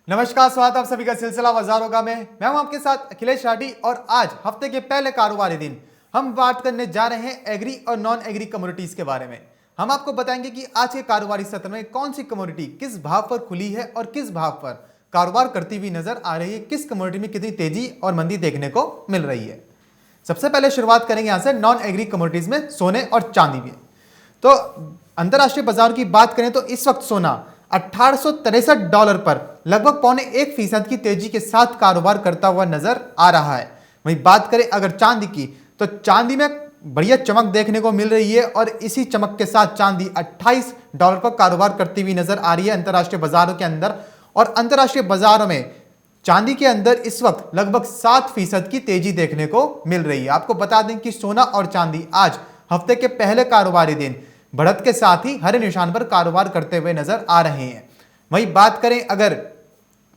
नमस्कार, स्वागत है आप सभी का सिलसिला बाजारों का में। मैं हूं आपके साथ अखिलेश राठी और आज हफ्ते के पहले कारोबारी दिन हम बात करने जा रहे हैं एग्री और नॉन एग्री कमोडिटीज के बारे में। हम आपको बताएंगे कि आज के कारोबारी सत्र में कौन सी कमोडिटी किस भाव पर खुली है और किस भाव पर कारोबार करती हुई नजर आ रही है, किस कमोडिटी में कितनी तेजी और मंदी देखने को मिल रही है। सबसे पहले शुरुआत करेंगे यहां से नॉन एग्री कमोडिटीज में सोने और चांदी में। तो अंतरराष्ट्रीय बाजार की बात करें तो इस वक्त सोना $1863 पर लगभग 0.25% की तेजी के साथ कारोबार करता हुआ नजर आ रहा है। वहीं बात करें अगर चांदी की, तो चांदी में बढ़िया चमक देखने को मिल रही है और इसी चमक के साथ चांदी $28 पर कारोबार करती हुई नजर आ रही है अंतरराष्ट्रीय बाजारों के अंदर। और अंतरराष्ट्रीय बाजारों में चांदी के अंदर इस वक्त लगभग 7% की तेजी देखने को मिल रही है। आपको बता दें कि सोना और चांदी आज हफ्ते के पहले कारोबारी दिन बढ़त के साथ ही हरे निशान पर कारोबार करते हुए नजर आ रहे हैं। वहीं बात करें अगर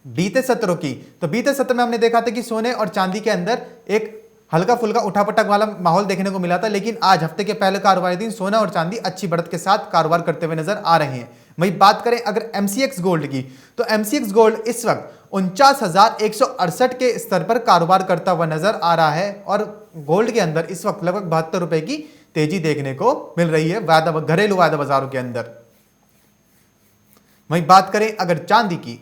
बीते सत्रों की, तो बीते सत्र में हमने देखा था कि सोने और चांदी के अंदर एक हल्का फुल्का उठापटक वाला माहौल देखने को मिला था, लेकिन आज हफ्ते के पहले कारोबारी दिन सोना और चांदी अच्छी बढ़त के साथ कारोबार करते हुए नजर आ रहे हैं। वहीं बात करें अगर एमसीएक्स गोल्ड की, तो एमसीएक्स गोल्ड इस वक्त 49,168 के स्तर पर कारोबार करता हुआ नजर आ रहा है और गोल्ड के अंदर इस वक्त लगभग ₹72 की तेजी देखने को मिल रही है घरेलू वायदा बाजारों के अंदर। वहीं बात करें अगर चांदी की,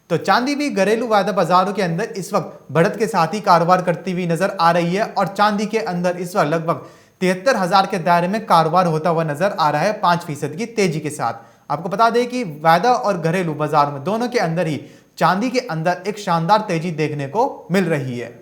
तो चांदी भी घरेलू वायदा बाजारों के अंदर इस वक्त बढ़त के साथ ही कारोबार करती हुई नजर आ रही है और चांदी के अंदर इस वक्त लगभग 73,000 के दायरे में कारोबार होता हुआ नजर आ रहा है 5% की तेजी के साथ। आपको बता दें कि वायदा और घरेलू बाजार में दोनों के अंदर ही चांदी के अंदर एक शानदार तेजी देखने को मिल रही है।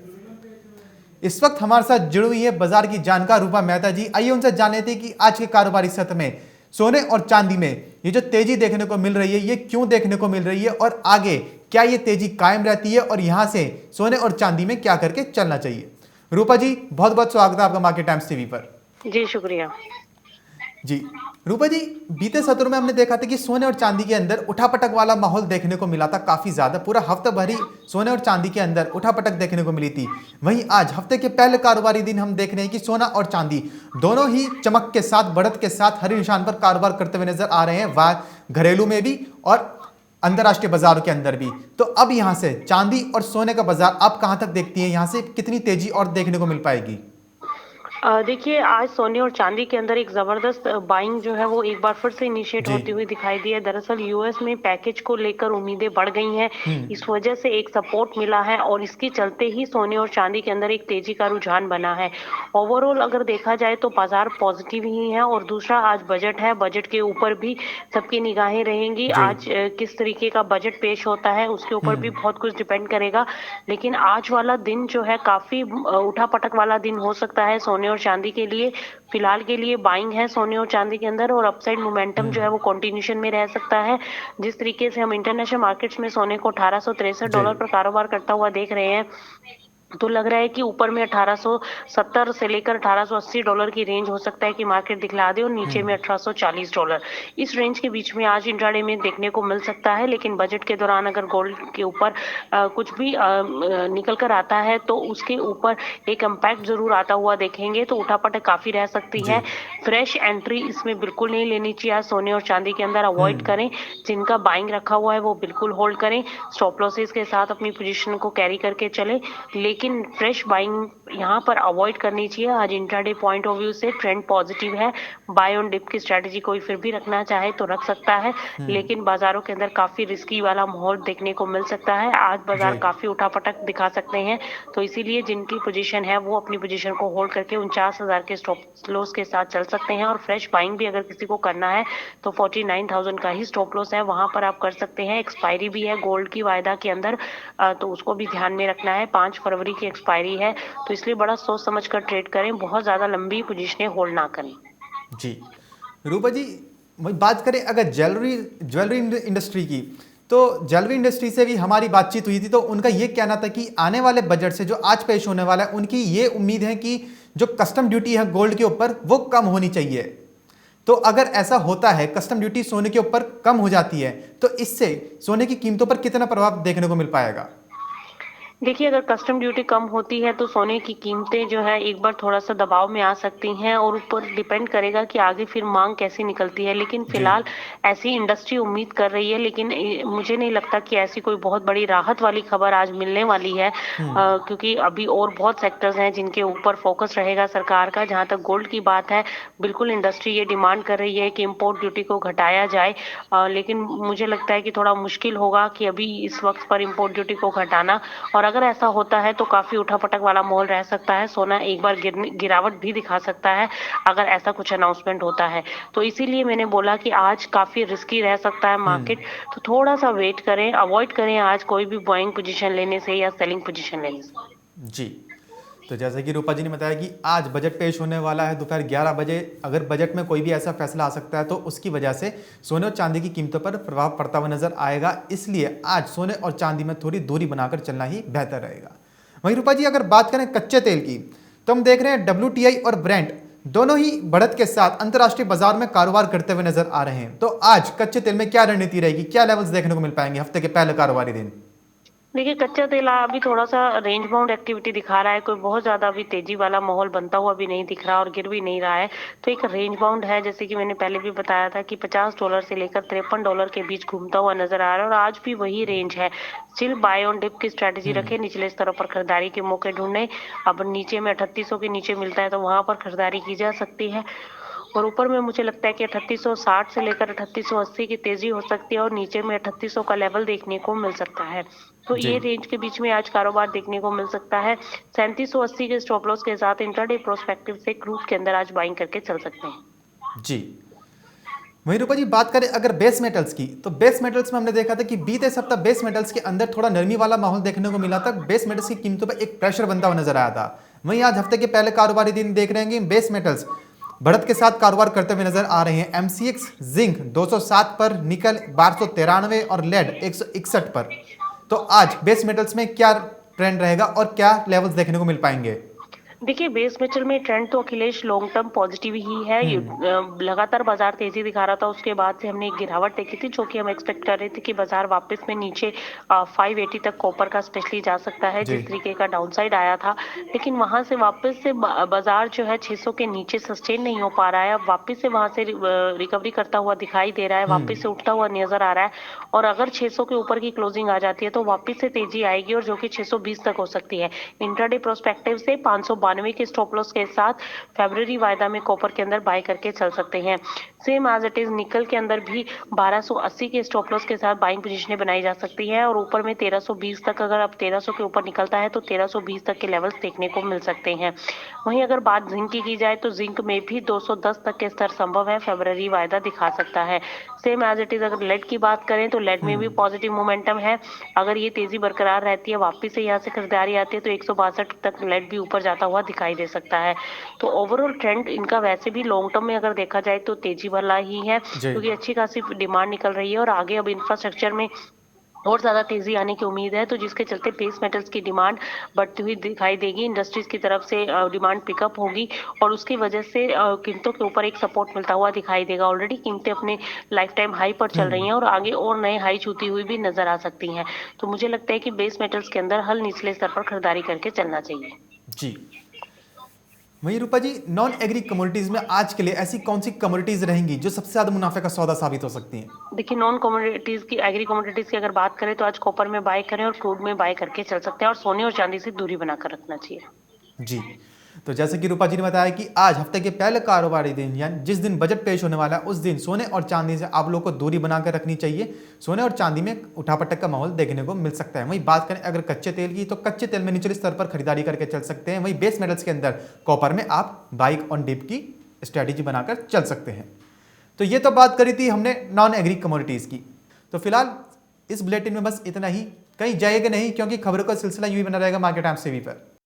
इस वक्त हमारे साथ जुड़ी हुई है बाजार की जानकार रूपा मेहता जी। आइए उनसे जान लेते हैं कि आज के कारोबारी सत्र में सोने और चांदी में ये जो तेजी देखने को मिल रही है, ये क्यों देखने को मिल रही है और आगे क्या ये तेजी कायम रहती है और यहां से सोने और चांदी में क्या करके चलना चाहिए। रूपा जी, बहुत बहुत स्वागत है आपका मार्केट टाइम्स टीवी पर। जी शुक्रिया। जी रूपा जी, बीते सत्रों में हमने देखा था कि सोने और चांदी के अंदर उठापटक वाला माहौल देखने को मिला था काफी ज्यादा। पूरा हफ्ता भर ही सोने और चांदी के अंदर उठापटक देखने को मिली थी। वहीं आज हफ्ते के पहले कारोबारी दिन हम देख रहे हैं कि सोना और चांदी दोनों ही चमक के साथ बढ़त के साथ हरे निशान पर कारोबार करते हुए नजर आ रहे हैं, वह घरेलू में भी और अंतरराष्ट्रीय बाजारों के अंदर भी। तो अब यहां से चांदी और सोने का बाजार आप कहां तक देखती हैं, यहां से कितनी तेजी और देखने को मिल पाएगी? देखिए, आज सोने और चांदी के अंदर एक ज़बरदस्त बाइंग जो है वो एक बार फिर से इनिशिएट जी। होती हुई दिखाई दी है। दरअसल यूएस में पैकेज को लेकर उम्मीदें बढ़ गई हैं। इस वजह से एक सपोर्ट मिला है और इसके चलते ही सोने और चांदी के अंदर एक तेजी का रुझान बना है। ओवरऑल अगर देखा जाए तो बाजार पॉजिटिव ही है और दूसरा आज बजट है, बजट के ऊपर भी सबकी निगाहें रहेंगी। जी। आज किस तरीके का बजट पेश होता है उसके ऊपर भी बहुत कुछ डिपेंड करेगा। लेकिन आज वाला दिन जो है काफ़ी उठा-पटक वाला दिन हो सकता है सोने और चांदी के लिए। फिलहाल के लिए बाइंग है सोने और चांदी के अंदर और अपसाइड मोमेंटम जो है वो कंटिन्यूशन में रह सकता है। जिस तरीके से हम इंटरनेशनल मार्केट्स में सोने को जी। $1863 पर कारोबार करता हुआ देख रहे हैं, तो लग रहा है कि ऊपर में 1870 से लेकर $1880 की रेंज हो सकता है कि मार्केट दिखला दे और नीचे में $1840 इस रेंज के बीच में आज इंट्राडे में देखने को मिल सकता है। लेकिन बजट के दौरान अगर गोल्ड के ऊपर कुछ भी निकल कर आता है तो उसके ऊपर एक इम्पैक्ट जरूर आता हुआ देखेंगे, तो उठापटक काफी रह सकती जी। है। फ्रेश एंट्री इसमें बिल्कुल नहीं लेनी चाहिए। आज सोने और चांदी के अंदर अवॉइड करें। जिनका बाइंग रखा हुआ है वो बिल्कुल होल्ड करें, स्टॉप लॉसेस के साथ अपनी पोजीशन को कैरी करके चले। लेकिन फ्रेश बाइंग यहाँ पर अवॉइड करनी चाहिए। आज इंट्राडे पॉइंट ऑफ व्यू से ट्रेंड पॉजिटिव है। बाय ऑन डिप की स्ट्रेटजी कोई फिर भी रखना चाहे तो रख सकता है, लेकिन बाजारों के अंदर काफी रिस्की वाला माहौल देखने को मिल सकता है। आज बाजार जी। काफी उठापटक दिखा सकते हैं, तो इसीलिए जिनकी पोजीशन है वो अपनी पोजीशन को होल्ड करके 49,000 के स्टॉप लॉस के साथ चल सकते हैं। और फ्रेश बाइंग भी अगर किसी को करना है तो 49,000 का ही स्टॉप लॉस है, वहां पर आप कर सकते हैं। एक्सपायरी भी है गोल्ड की वायदा के अंदर, तो उसको भी ध्यान में रखना है। 5 फरवरी की एक्सपायरी है, तो इसलिए बड़ा सोच समझ कर ट्रेड करें, बहुत ज्यादा लंबी पोजीशनें होल्ड ना करें। जी रूपा जी, बात करें अगर ज्वेलरी ज्वेलरी इंडस्ट्री की, तो ज्वेलरी इंडस्ट्री से भी हमारी बातचीत हुई थी, तो उनका ये कहना था कि आने वाले बजट से जो आज पेश होने वाला है, उनकी ये उम्मीद है कि जो कस्टम ड्यूटी है गोल्ड के ऊपर वो कम होनी चाहिए। तो अगर ऐसा होता है, कस्टम ड्यूटी सोने के ऊपर कम हो जाती है, तो इससे सोने की कीमतों पर कितना प्रभाव देखने को मिल पाएगा? देखिए, अगर कस्टम ड्यूटी कम होती है तो सोने की कीमतें जो है एक बार थोड़ा-सा दबाव में आ सकती हैं और ऊपर डिपेंड करेगा कि आगे फिर माँग कैसी निकलती है। लेकिन जी। फिलहाल ऐसी इंडस्ट्री उम्मीद कर रही है, लेकिन मुझे नहीं लगता कि ऐसी कोई बहुत बड़ी राहत वाली खबर आज मिलने वाली है। क्योंकि अभी और बहुत सेक्टर्स हैं जिनके ऊपर फ़ोकस रहेगा सरकार का। जहाँ तक गोल्ड की बात है, बिल्कुल इंडस्ट्री ये डिमांड कर रही है कि इम्पोर्ट ड्यूटी को घटाया जाए। लेकिन मुझे लगता है कि थोड़ा मुश्किल होगा कि अभी इस वक़्त पर इम्पोर्ट ड्यूटी को घटाना, और अगर ऐसा होता है तो काफ़ी उठा-पटक वाला माहौल रह सकता है। सोना एक बार गिरावट भी दिखा सकता है, अगर ऐसा कुछ अनाउंसमेंट होता है। तो इसीलिए मैंने बोला कि आज काफ़ी रिस्की रह सकता है मार्केट, तो थोड़ा-सा वेट करें, अवॉइड करें आज कोई भी बाइंग पोज़ीशन लेने से या सेलिंग पोज़ीशन लेने से। जी। तो जैसे कि रूपा जी ने बताया कि आज बजट पेश होने वाला है दोपहर 11 बजे। अगर बजट में कोई भी ऐसा फैसला आ सकता है तो उसकी वजह से सोने और चांदी की कीमतों पर प्रभाव पड़ता हुआ नजर आएगा। इसलिए आज सोने और चांदी में थोड़ी दूरी बनाकर चलना ही बेहतर रहेगा। वहीं रूपा जी, अगर बात करें कच्चे तेल की, तो हम देख रहे हैं WTI और ब्रेंट दोनों ही बढ़त के साथ अंतर्राष्ट्रीय बाजार में कारोबार करते हुए नजर आ रहे हैं। तो आज कच्चे तेल में क्या रणनीति रहेगी, क्या लेवल्स देखने को मिल पाएंगे हफ्ते के पहले कारोबारी दिन? देखिए, कच्चा तेल अभी थोड़ा-सा रेंज बाउंड एक्टिविटी दिखा रहा है, कोई बहुत ज़्यादा अभी तेज़ी वाला माहौल बनता हुआ भी नहीं दिख रहा और गिर भी नहीं रहा है। तो एक रेंज बाउंड है, जैसे कि मैंने पहले भी बताया था कि $50 से लेकर $53 के बीच घूमता हुआ नज़र आ रहा है और आज भी वही रेंज है। स्टिल बाय ऑन डिप की स्ट्रैटेजी रखें, निचले स्तरों पर खरीदारी के मौके ढूँढें। अब नीचे में 3800 के नीचे मिलता है तो वहाँ पर खरीदारी की जा सकती है। और ऊपर में मुझे लगता है कि 3860 से लेकर 3880 की तेजी हो सकती है और नीचे में 3800 का लेवल देखने को मिल सकता है। तो जी। ये रेंज के बीच में आज कारोबार देखने को मिल सकता है। 3780 के स्टॉप लॉस के साथ इंट्राडे प्रोस्पेक्टिव से क्रूज के अंदर आज बाइंग करके चल सकते हैं। जी। वहीं रूपा जी, बात करें अगर बेस मेटल्स की, तो बेस मेटल्स में हमने देखा था कि बीते सप्ताह बेस मेटल्स के अंदर थोड़ा नरमी वाला माहौल देखने को मिला था। बेस मेटल्स की कीमतों पर एक प्रेशर बनता हुआ नजर आया था। वहीं आज हफ्ते के पहले कारोबारी दिन देख रहे हैं कि बेस मेटल्स बढ़त के साथ कारोबार करते हुए नजर आ रहे हैं। MCX जिंक 207 पर, निकल 1293 और लेड 161 पर। तो आज बेस मेटल्स में क्या ट्रेंड रहेगा और क्या लेवल्स देखने को मिल पाएंगे? देखिए, बेस मेटल में ट्रेंड तो अखिलेश लॉन्ग टर्म पॉजिटिव ही है। लगातार बाजार तेजी दिखा रहा था, उसके बाद से हमने एक गिरावट देखी थी जो कि हम एक्सपेक्ट कर रहे थे कि बाजार वापस में नीचे 580 तक कॉपर का स्पेशली जा सकता है, जी। जिस तरीके का डाउनसाइड आया था। लेकिन वहां से वापस से बाजार जो है 600 के नीचे सस्टेन नहीं हो पा रहा है। अब वापस से वहां से रिकवरी करता हुआ दिखाई दे रहा है, वापस से उठता हुआ नजर आ रहा है। और अगर 600 के ऊपर की क्लोजिंग आ जाती है तो वापस से तेजी आएगी और जो कि 620 तक हो सकती है। इंट्राडे प्रोस्पेक्टिव से 592 के स्टॉप लॉस के साथ फरवरी वायदा में कॉपर के अंदर बाय करके चल सकते हैं। सेम एज इट इज निकल के अंदर भी 1280 के स्टॉप लॉस के साथ बाइंग पोजीशनें बनाई जा सकती है और ऊपर में 1320 तक, अगर अब 1300 के ऊपर निकलता है तो 1320 तक के लेवल्स देखने को मिल सकते हैं। वहीं अगर बात जिंक की जाए तो जिंक में भी 210 तक के स्तर संभव है, फरवरी वायदा दिखा सकता है। सेम एज इट इज अगर लेड की बात करें तो लेड में भी पॉजिटिव मोमेंटम है। अगर ये तेजी बरकरार रहती है, वापस से यहाँ से खरीदारी आती है तो 162 तक लेड भी ऊपर जाता हुआ दिखाई दे सकता है। तो ओवरऑल ट्रेंड इनका वैसे भी लॉन्ग टर्म में अगर देखा जाए तो तेजी वाला ही है, जी। क्योंकि अच्छी खासी डिमांड निकल रही है और आगे अब इंफ्रास्ट्रक्चर में और ज्यादा तेजी आने की उम्मीद है, तो जिसके चलते बेस मेटल्स की डिमांड बढ़ती हुई दिखाई देगी। इंडस्ट्रीज की तरफ से डिमांड पिकअप होगी और उसकी वजह से कीमतों के ऊपर एक सपोर्ट मिलता हुआ दिखाई देगा। ऑलरेडी कीमतें अपने लाइफ टाइम हाई पर चल रही हैं और आगे और नए हाई छूती हुई भी नजर आ सकती हैं। तो मुझे लगता है कि बेस मेटल्स के अंदर हल निचले स्तर पर खरीदारी करके चलना चाहिए। जी। वहीं रूपा जी, नॉन एग्री कमोडिटीज में आज के लिए ऐसी कौन सी कमोडिटीज रहेंगी जो सबसे ज्यादा मुनाफे का सौदा साबित हो सकती हैं? देखिए, नॉन कमोडिटीज की, एग्री कमोडिटीज की अगर बात करें तो आज कॉपर में बाय करें और क्रूड में बाय करके चल सकते हैं और सोने और चांदी से दूरी बनाकर रखना चाहिए। जी। तो जैसे कि रूपा जी ने बताया कि आज हफ्ते के पहले कारोबारी दिन यानी जिस दिन बजट पेश होने वाला है उस दिन सोने और चांदी से आप लोगों को दूरी बनाकर रखनी चाहिए। सोने और चांदी में उठापटक का माहौल देखने को मिल सकता है। वहीं बात करें अगर कच्चे तेल की, तो कच्चे तेल में निचले स्तर पर खरीदारी करके चल सकते हैं। वहीं बेस मेटल्स के अंदर कॉपर में आप बाइक ऑन डिप की स्ट्रैटेजी बनाकर चल सकते हैं। तो ये तो बात करी थी हमने नॉन एग्री कमोडिटीज की। तो फिलहाल इस बुलेटिन में बस इतना ही, कहीं जाइएगा नहीं क्योंकि खबरों का सिलसिला यूं ही बना रहेगा मार्केट टाइम्स टीवी पर।